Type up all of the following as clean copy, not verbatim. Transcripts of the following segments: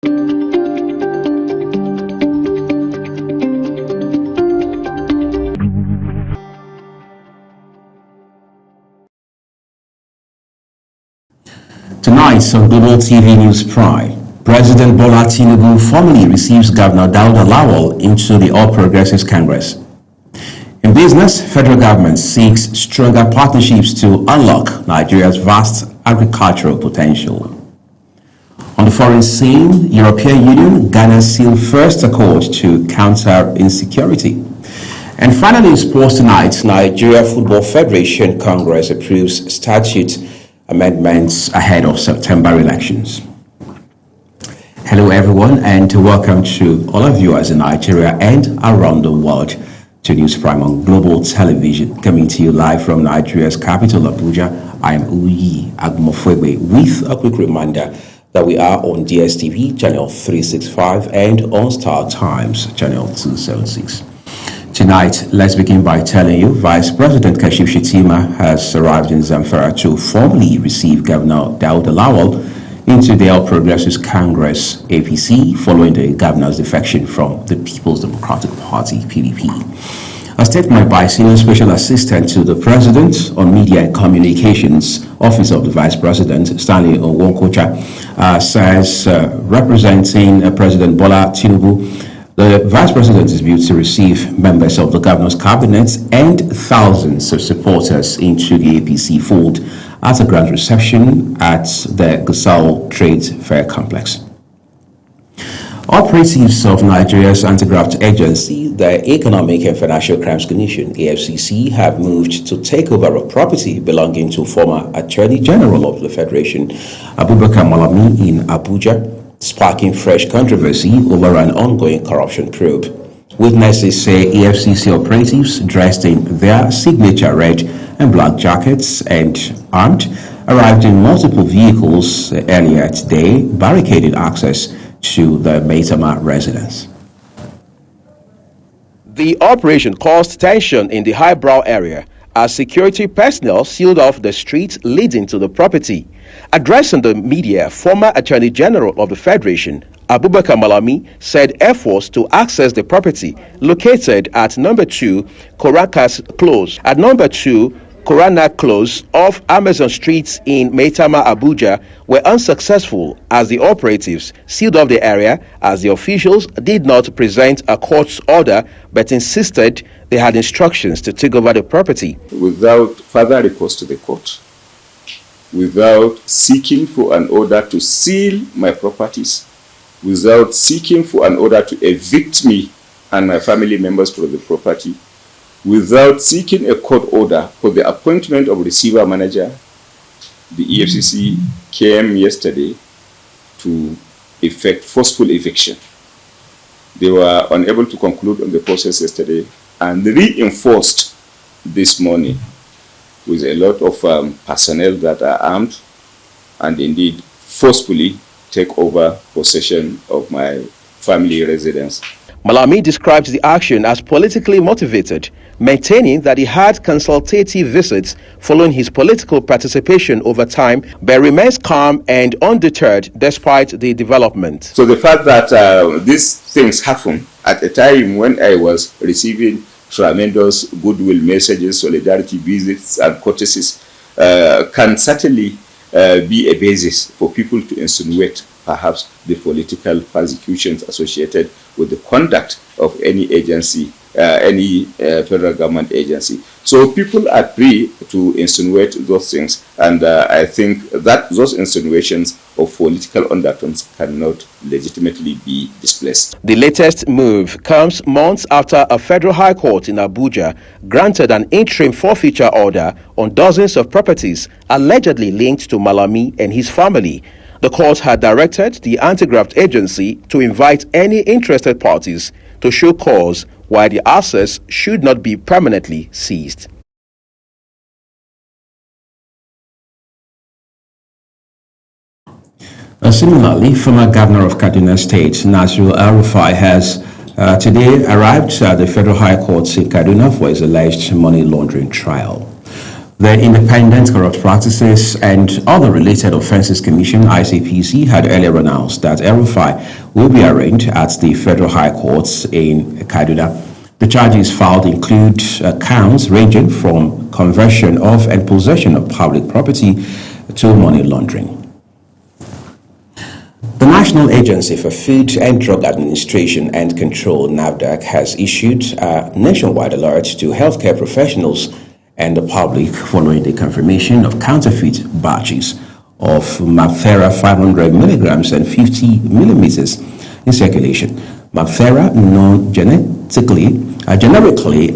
Tonight on Global TV News Prime, President Bola Tinubu formally receives Governor Dauda Lawal into the All Progressives Congress. In business, federal government seeks stronger partnerships to unlock Nigeria's vast agricultural potential. On the foreign scene, European Union, Ghana sealed first accord to counter insecurity. And finally, in sports tonight, Nigeria Football Federation Congress approves statute amendments ahead of September elections. Hello everyone, and welcome to all our viewers in Nigeria and around the world to News Prime on Global Television, coming to you live from Nigeria's capital, Abuja. I am Uyi Agmofwebe with a quick reminder that we are on DSTV channel 365 and on Star Times channel 276. Tonight, let's begin by telling you Vice President Kashim Shettima has arrived in Zamfara to formally receive Governor Dauda Lawal into the All Progressives Congress APC following the governor's defection from the People's Democratic Party PDP. A statement by Senior Special Assistant to the President on Media and Communications, Office of the Vice President, Stanley Onwukocha, says representing President Bola Tinubu, the Vice President is due to receive members of the Governor's Cabinet and thousands of supporters into the APC fold at a grand reception at the Gusau Trade Fair Complex. Operatives of Nigeria's anti-graft agency, the Economic and Financial Crimes Commission, EFCC, have moved to take over a property belonging to former Attorney General of the Federation, Abubakar Malami, in Abuja, sparking fresh controversy over an ongoing corruption probe. Witnesses say EFCC operatives, dressed in their signature red and black jackets and armed, arrived in multiple vehicles earlier today, barricaded access to the Maitama residence. The operation caused tension in the highbrow area as security personnel sealed off the streets leading to the property. Addressing the media, former Attorney General of the Federation, Abubakar Malami, said efforts to access the property located at number 2 Korakas Close, Korana Close off Amazon Streets in Maitama, Abuja, were unsuccessful as the operatives sealed off the area as the officials did not present a court's order but insisted they had instructions to take over the property. Without further recourse to the court, without seeking for an order to seal my properties, without seeking for an order to evict me and my family members from the property, without seeking a court order for the appointment of receiver manager, the EFCC came yesterday to effect forceful eviction. They were unable to conclude on the process yesterday and reinforced this morning with a lot of personnel that are armed and indeed forcefully take over possession of my family residence. Malami described the action as politically motivated, maintaining that he had consultative visits following his political participation over time, but remains calm and undeterred despite the development. So the fact that these things happen at a time when I was receiving tremendous goodwill messages, solidarity visits and courtesies can certainly be a basis for people to insinuate perhaps the political persecutions associated with the conduct of any agency, any federal government agency. So people are free to insinuate those things, and I think that those insinuations of political undertones cannot legitimately be displaced. The latest move comes months after a federal high court in Abuja granted an interim forfeiture order on dozens of properties allegedly linked to Malami and his family. The court had directed the anti-graft agency to invite any interested parties to show cause why the assets should not be permanently seized. Similarly, former Governor of Kaduna State, Nasiru El-Rufai, has today arrived at the Federal High Court in Kaduna for his alleged money laundering trial. The Independent Corrupt Practices and Other Related Offences Commission, ICPC, had earlier announced that El-Rufai will be arraigned at the Federal High Court in Kaduna. The charges filed include counts ranging from conversion of and possession of public property to money laundering. The National Agency for Food and Drug Administration and Control, NAFDAC, has issued a nationwide alert to healthcare professionals and the public following the confirmation of counterfeit batches of Mabthera 500 milligrams and 50 millimeters in circulation. Mabthera, known generically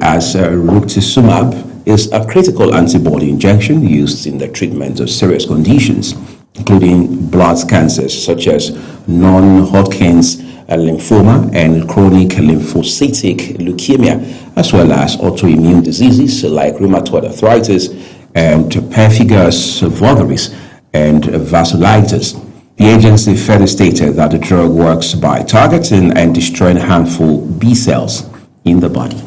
as rituximab, is a critical antibody injection used in the treatment of serious conditions, including blood cancers such as non-Hodgkin's lymphoma and chronic lymphocytic leukemia, as well as autoimmune diseases like rheumatoid arthritis and pemphigus vulgaris and vasculitis. The agency further stated that the drug works by targeting and destroying harmful B cells in the body.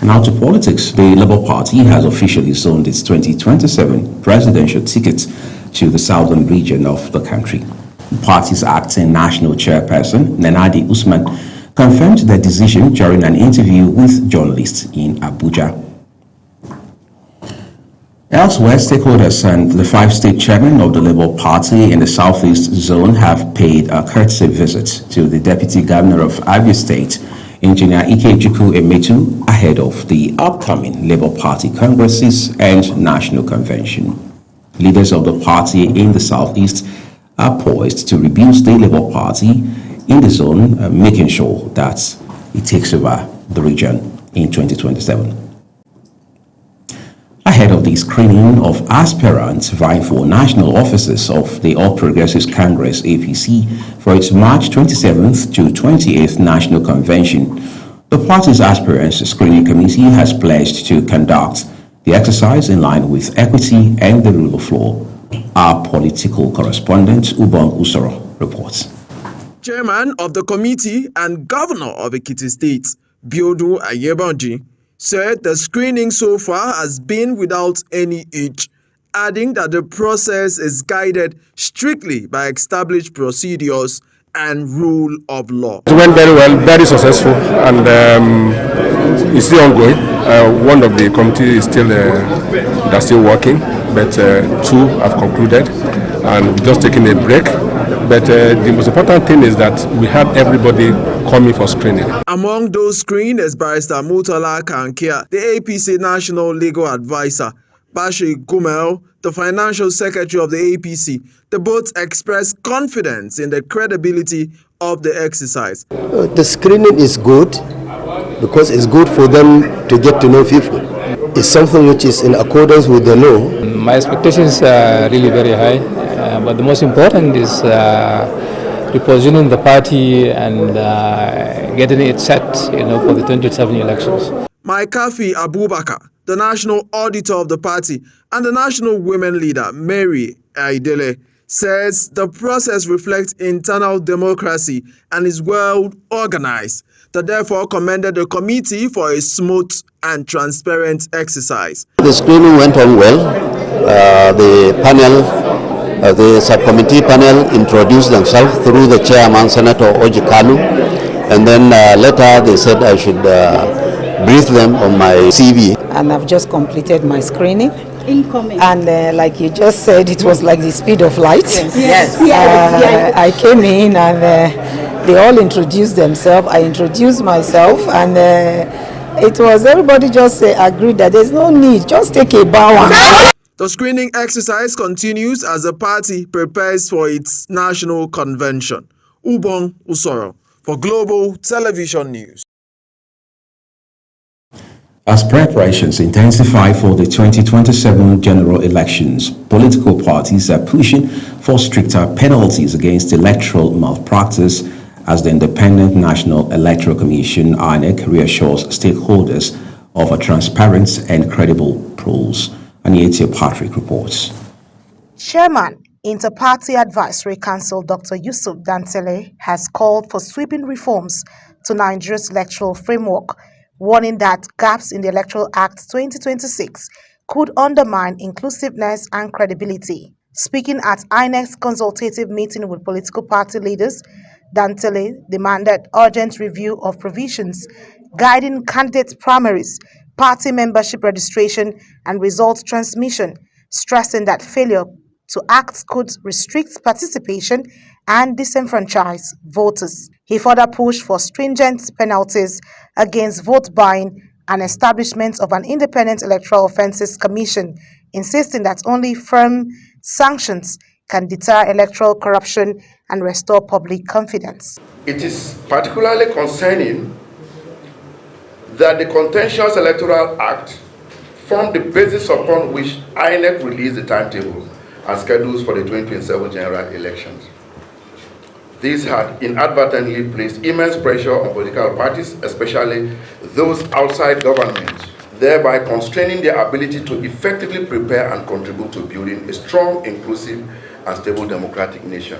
Now to politics. The Labour Party has officially zoned its 2027 presidential ticket to the southern region of the country. The party's acting national chairperson, Nenadi Usman, confirmed the decision during an interview with journalists in Abuja. Elsewhere, stakeholders and the 5-state chairmen of the Labour Party in the Southeast Zone have paid a courtesy visit to the Deputy Governor of Abia State, Engineer Ikechukwu Emetu, ahead of the upcoming Labour Party Congresses and National Convention. Leaders of the party in the Southeast are poised to rebuild the Labour Party in the zone, making sure that it takes over the region in 2027. Ahead of the screening of aspirants vying for national offices of the All Progressives Congress APC for its March 27th to 28th National Convention, the party's aspirants screening committee has pledged to conduct the exercise in line with equity and the rule of law. Our political correspondent, Ubong Usoro, reports. Chairman of the committee and Governor of Ekiti State, Biodun Ayebanji, said the screening so far has been without any hitch, adding that the process is guided strictly by established procedures and rule of law. It went very well, very successful, and it's still ongoing. One of the committee is still they're still working, but two have concluded, and we're just taking a break. But the most important thing is that we had everybody coming for screening. Among those screened is Barrister Murtala Kankia, the APC National Legal Advisor, Bashi Gumel, the Financial Secretary of the APC. They both expressed confidence in the credibility of the exercise. The screening is good because it's good for them to get to know people. It's something which is in accordance with the law. My expectations are really very high, but the most important is repositioning the party and getting it set, for the 2027 elections. Maikafi Abubakar, the national auditor of the party, and the national women leader, Mary Aidele, says the process reflects internal democracy and is well organized. They therefore commended the committee for a smooth and transparent exercise. The screening went on well. The panel, the subcommittee panel introduced themselves through the chairman, Senator Oji Kanu, and then later they said I should brief them on my CV. And I've just completed my screening. Incoming. And like you just said, it was like the speed of light. Yes. I came in and they all introduced themselves. I introduced myself, and it was everybody just agreed that there's no need, just take a bow. The screening exercise continues as the party prepares for its national convention. Ubong Usoro for Global Television News. As preparations intensify for the 2027 general elections, political parties are pushing for stricter penalties against electoral malpractice as the Independent National Electoral Commission, INEC, reassures stakeholders of a transparent and credible polls. Anietia Patrick reports. Chairman, Inter-Party Advisory Council Dr. Yusuf Dantele has called for sweeping reforms to Nigeria's electoral framework, warning that gaps in the Electoral Act 2026 could undermine inclusiveness and credibility. Speaking at INEC's consultative meeting with political party leaders, Dantele demanded urgent review of provisions guiding candidate primaries, party membership registration, and result transmission, stressing that failure to act could restrict participation and disenfranchise voters. He further pushed for stringent penalties against vote buying and establishment of an independent Electoral Offences Commission, insisting that only firm sanctions can deter electoral corruption and restore public confidence. It is particularly concerning that the Contentious Electoral Act formed the basis upon which INEC released the timetable and schedules for the 2027 general elections. This had inadvertently placed immense pressure on political parties, especially those outside government, thereby constraining their ability to effectively prepare and contribute to building a strong, inclusive, and stable democratic nation.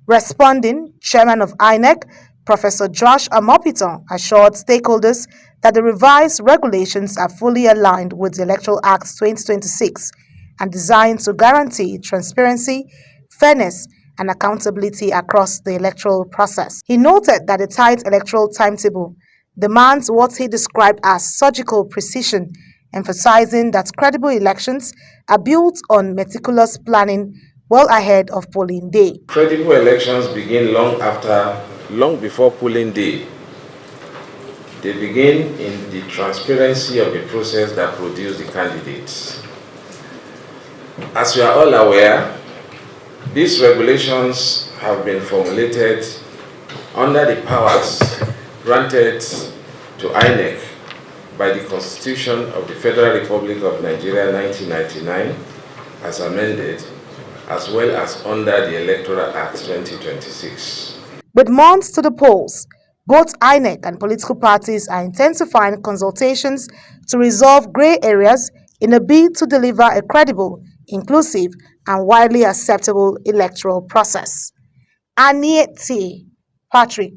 Responding, Chairman of INEC, Professor Josh Amopiton, assured stakeholders that the revised regulations are fully aligned with the Electoral Act 2026 and designed to guarantee transparency, fairness, and accountability across the electoral process. He noted that the tight electoral timetable demands what he described as surgical precision, emphasizing that credible elections are built on meticulous planning well ahead of polling day. Credible elections begin long before polling day. They begin in the transparency of the process that produced the candidates. As we are all aware, these regulations have been formulated under the powers granted to INEC by the Constitution of the Federal Republic of Nigeria 1999 as amended, as well as under the Electoral Act 2026. With months to the polls, both INEC and political parties are intensifying consultations to resolve gray areas in a bid to deliver a credible, inclusive, and widely acceptable electoral process. Aniette Patrick,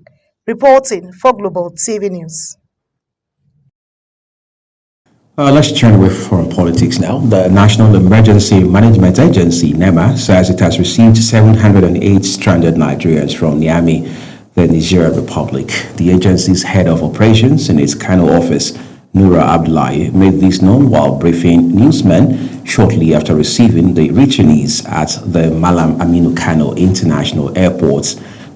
reporting for Global TV News. Let's turn away from politics now. The National Emergency Management Agency, NEMA, says it has received 708 stranded Nigerians from Niamey, the Niger Republic. The agency's head of operations in its Kano office, Nura Abdullahi, made this known while briefing newsmen shortly after receiving the returnees at the Malam Aminu Kano International Airport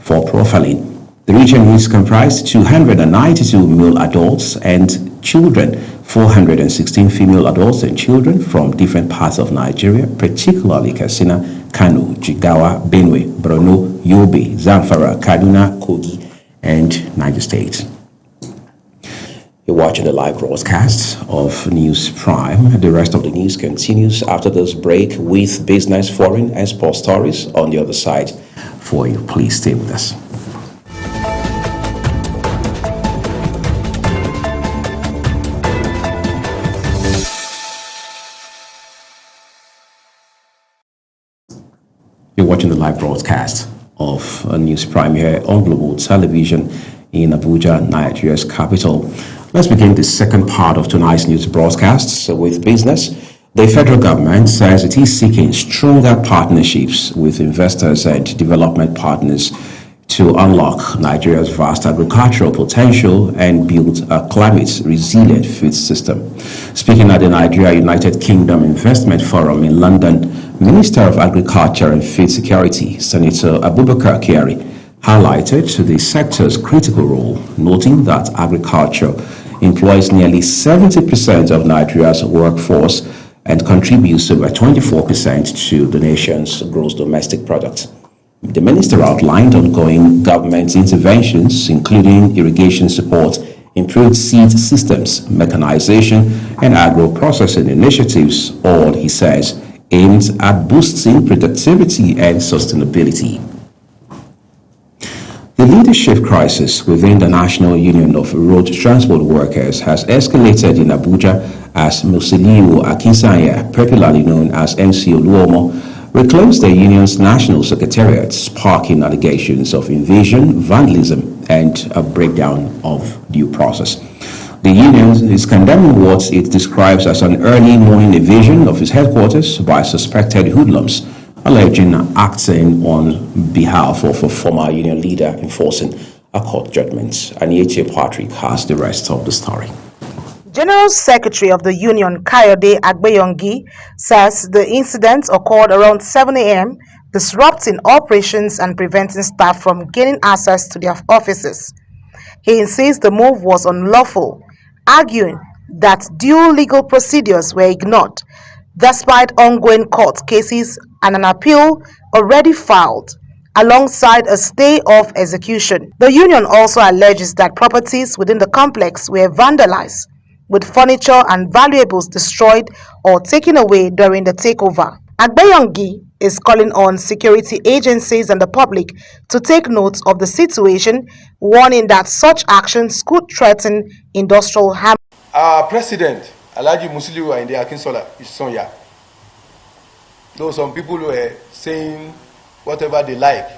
for profiling. The returnees comprised 292 male adults and children, 416 female adults and children from different parts of Nigeria, particularly Katsina, Kano, Jigawa, Benue, Borno, Yobe, Zamfara, Kaduna, Kogi, and Niger State. You're watching the live broadcast of News Prime. The rest of the news continues after this break with business, foreign, and sports stories on the other side for you. Please stay with us. You're watching the live broadcast of News Prime here on Global Television in Abuja, Nigeria's capital. Let's begin the second part of tonight's news broadcasts with business. The federal government says it is seeking stronger partnerships with investors and development partners to unlock Nigeria's vast agricultural potential and build a climate-resilient food system. Speaking at the Nigeria United Kingdom Investment Forum in London, Minister of Agriculture and Food Security, Senator Abubakar Kyari, highlighted the sector's critical role, noting that agriculture employs nearly 70% of Nigeria's workforce and contributes over 24% to the nation's gross domestic product. The minister outlined ongoing government interventions, including irrigation support, improved seed systems, mechanization, and agro-processing initiatives, all, he says, aimed at boosting productivity and sustainability. The leadership crisis within the National Union of Road Transport Workers has escalated in Abuja as Musiliu Akinsanya, popularly known as MC Oluomo, reclaims the union's national secretariat, sparking allegations of invasion, vandalism, and a breakdown of due process. The union is condemning what it describes as an early morning invasion of its headquarters by suspected hoodlums, alleging acting on behalf of a former union leader enforcing a court judgment. Aniete Patrick has the rest of the story. General Secretary of the Union, Kayode Agbeyongi, says the incident occurred around 7 a.m., disrupting operations and preventing staff from gaining access to their offices. He insists the move was unlawful, arguing that due legal procedures were ignored, despite ongoing court cases and an appeal already filed, alongside a stay of execution. The union also alleges that properties within the complex were vandalized, with furniture and valuables destroyed or taken away during the takeover. Agbeyongi is calling on security agencies and the public to take note of the situation, warning that such actions could threaten industrial harmony. Our president, Alhaji Musiliu Ayinde Akintola, is Sonya. Though some people were saying whatever they like,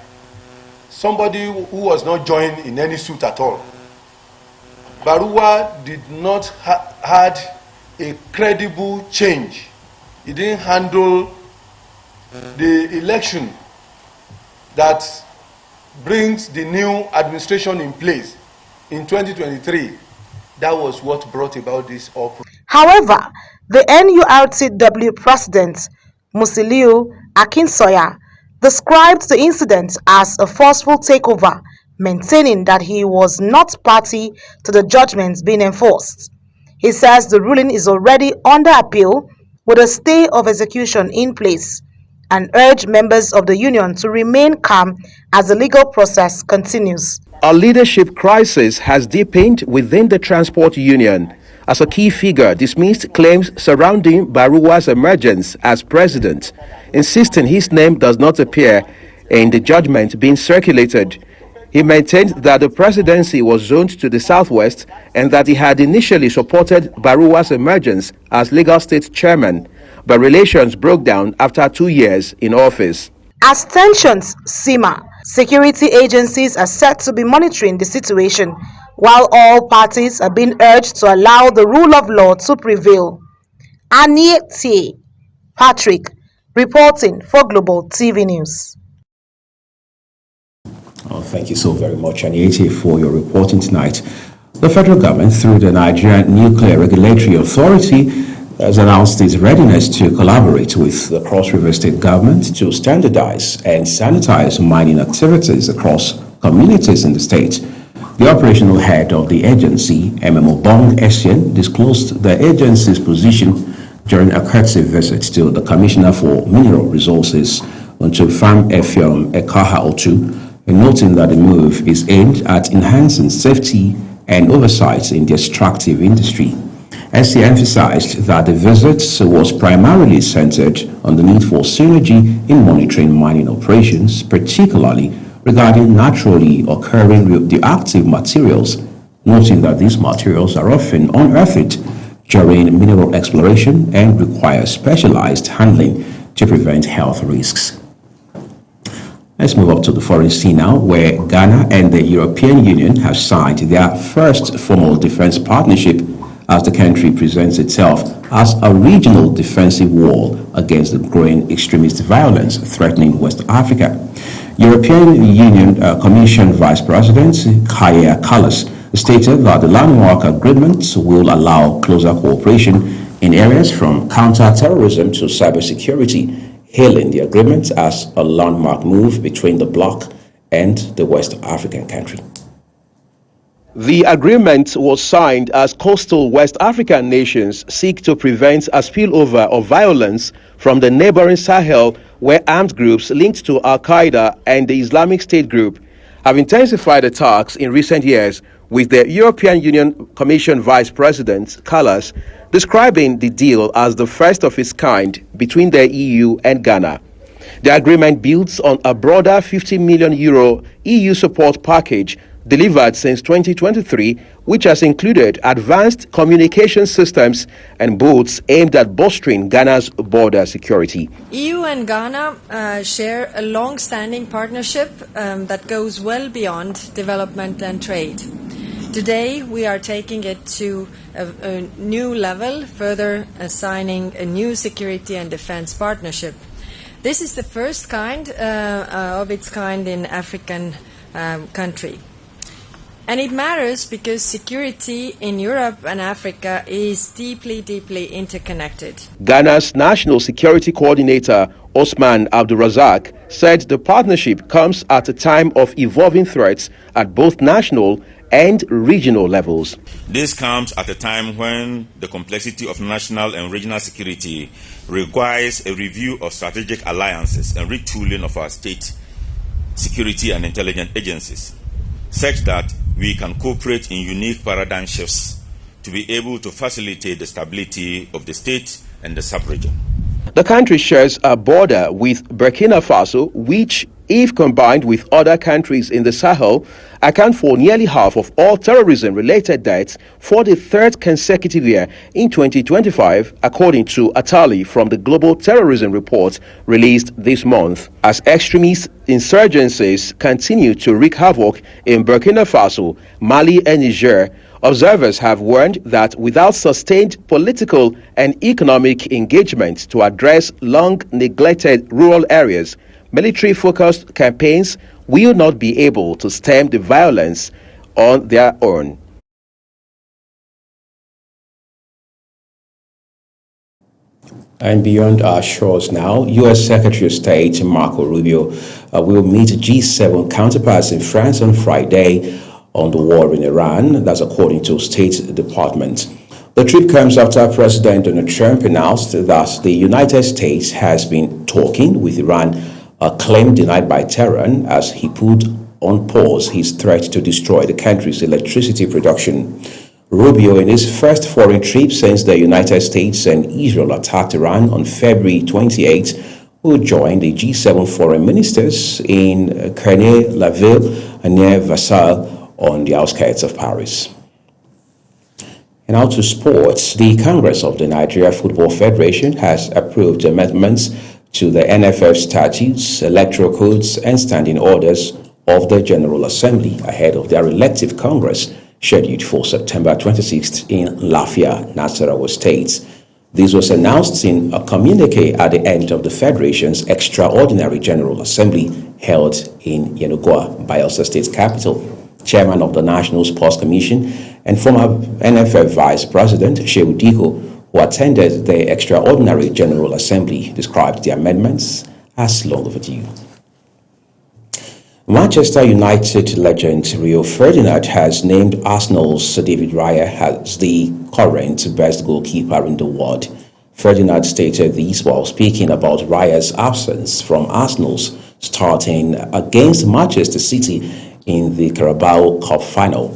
somebody who was not joined in any suit at all. Bawuah did not had a credible change. He didn't handle the election that brings the new administration in place in 2023. That was what brought about this operation. However, the NURTW president, Musiliu Akintola, described the incident as a forceful takeover, maintaining that he was not party to the judgments being enforced. He says the ruling is already under appeal with a stay of execution in place, and urged members of the union to remain calm as the legal process continues. A leadership crisis has deepened within the transport union as a key figure dismissed claims surrounding Bawuah's emergence as president, insisting his name does not appear in the judgment being circulated. He maintained that the presidency was zoned to the southwest and that he had initially supported Bawuah's emergence as legal state chairman, but relations broke down after 2 years in office. As tensions simmer, security agencies are said to be monitoring the situation, while all parties are being urged to allow the rule of law to prevail. Aniete Patrick, reporting for Global TV News. Oh, thank you so very much, Aniete, for your reporting tonight. The federal government, through the Nigerian Nuclear Regulatory Authority, has announced its readiness to collaborate with the Cross River State government to standardize and sanitize mining activities across communities in the state. The operational head of the agency, MMO Bong Essien, disclosed the agency's position during a courtesy visit to the Commissioner for Mineral Resources onto Farm Effium Ekaha Otu, noting that the move is aimed at enhancing safety and oversight in the extractive industry. Essien emphasized that the visit was primarily centered on the need for synergy in monitoring mining operations, particularly regarding naturally occurring radioactive materials, noting that these materials are often unearthed during mineral exploration and require specialized handling to prevent health risks. Let's move up to the foreign scene now, where Ghana and the European Union have signed their first formal defense partnership as the country presents itself as a regional defensive wall against the growing extremist violence threatening West Africa. European Union Commission Vice President Kaja Kallas stated that the landmark agreement will allow closer cooperation in areas from counter-terrorism to cybersecurity, hailing the agreement as a landmark move between the bloc and the West African country. The agreement was signed as coastal West African nations seek to prevent a spillover of violence from the neighboring Sahel, where armed groups linked to Al-Qaeda and the Islamic State group have intensified attacks in recent years, with the European Union Commission Vice President Kallas describing the deal as the first of its kind between the EU and Ghana. The agreement builds on a broader €50 million EU support package delivered since 2023, which has included advanced communication systems and boats aimed at bolstering Ghana's border security. EU and Ghana share a long-standing partnership that goes well beyond development and trade. Today, we are taking it to a new level, further assigning a new security and defense partnership. This is the first kind of its kind in African country. And it matters because security in Europe and Africa is deeply, deeply interconnected. Ghana's National Security Coordinator, Osman Abdulrazak, said the partnership comes at a time of evolving threats at both national and regional levels. This comes at a time when the complexity of national and regional security requires a review of strategic alliances and retooling of our state security and intelligence agencies, such that we can cooperate in unique paradigm shifts to be able to facilitate the stability of the state and the sub-region. The country shares a border with Burkina Faso, which, if combined with other countries in the Sahel, account for nearly half of all terrorism-related deaths for the third consecutive year in 2025, according to a tally from the Global Terrorism Report released this month. As extremist insurgencies continue to wreak havoc in Burkina Faso, Mali and Niger, observers have warned that without sustained political and economic engagement to address long-neglected rural areas, military-focused campaigns will not be able to stem the violence on their own. And beyond our shores now, U.S. Secretary of State Marco Rubio will meet G7 counterparts in France on Friday on the war in Iran. That's according to State Department. The trip comes after President Donald Trump announced that the United States has been talking with Iran, a claim denied by Tehran, as he put on pause his threat to destroy the country's electricity production. Rubio, in his first foreign trip since the United States and Israel attacked Iran on February 28, will join the G7 foreign ministers in Cernay-la-Ville near Versailles on the outskirts of Paris. And now to sports. The Congress of the Nigeria Football Federation has approved amendments to the NFF statutes, electoral codes, and standing orders of the General Assembly ahead of their elective Congress scheduled for September 26th in Lafia, Nasarawa State. This was announced in a communique at the end of the Federation's extraordinary General Assembly held in Yenagoa, Bayelsa State capital. Chairman of the National Sports Commission and former NFF Vice President Shehu Diko, who attended the Extraordinary General Assembly, described the amendments as long overdue. Manchester United legend Rio Ferdinand has named Arsenal's David Raya as the current best goalkeeper in the world. Ferdinand stated this while speaking about Raya's absence from Arsenal's starting against Manchester City in the Carabao Cup final.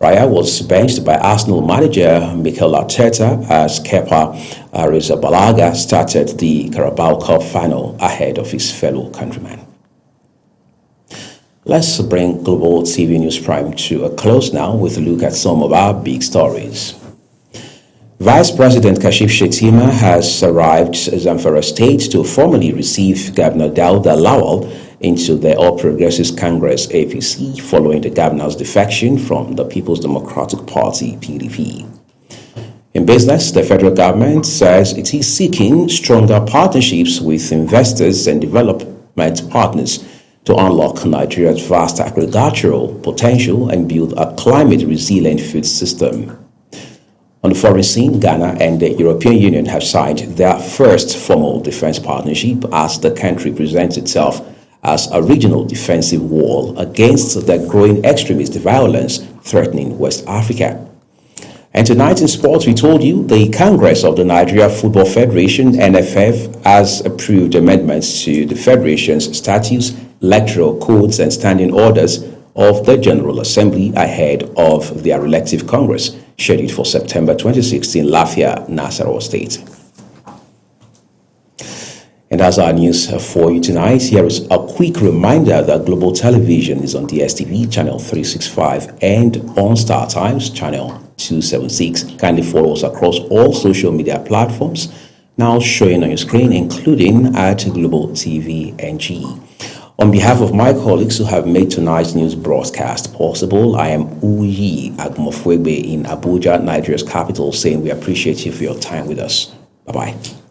Raya was benched by Arsenal manager Mikel Arteta as Kepa Arrizabalaga started the Carabao Cup final ahead of his fellow countrymen. Let's bring Global TV News Prime to a close now with a look at some of our big stories. Vice President Kashif Shettima has arrived at Zamfara State to formally receive Governor Dauda Lawal into the All Progressives Congress APC following the governor's defection from the People's Democratic Party PDP. In business, the federal government says it is seeking stronger partnerships with investors and development partners to unlock Nigeria's vast agricultural potential and build a climate-resilient food system. On the foreign scene, Ghana and the European Union have signed their first formal defense partnership as the country presents itself as a regional defensive wall against the growing extremist violence threatening West Africa. And tonight in sports, we told you the Congress of the Nigeria Football Federation, NFF, has approved amendments to the Federation's statutes, electoral codes, and standing orders of the General Assembly ahead of their elective Congress, scheduled for September 26 in Lafia, Nasarawa State. And as our news for you tonight, here is a quick reminder that Global Television is on DSTV channel 365 and on Star Times channel 276. Kindly follow us across all social media platforms now showing on your screen, including at Global TV NG. On behalf of my colleagues who have made tonight's news broadcast possible, I am Uyi Agmofwebe in Abuja, Nigeria's capital, saying we appreciate you for your time with us. Bye-bye.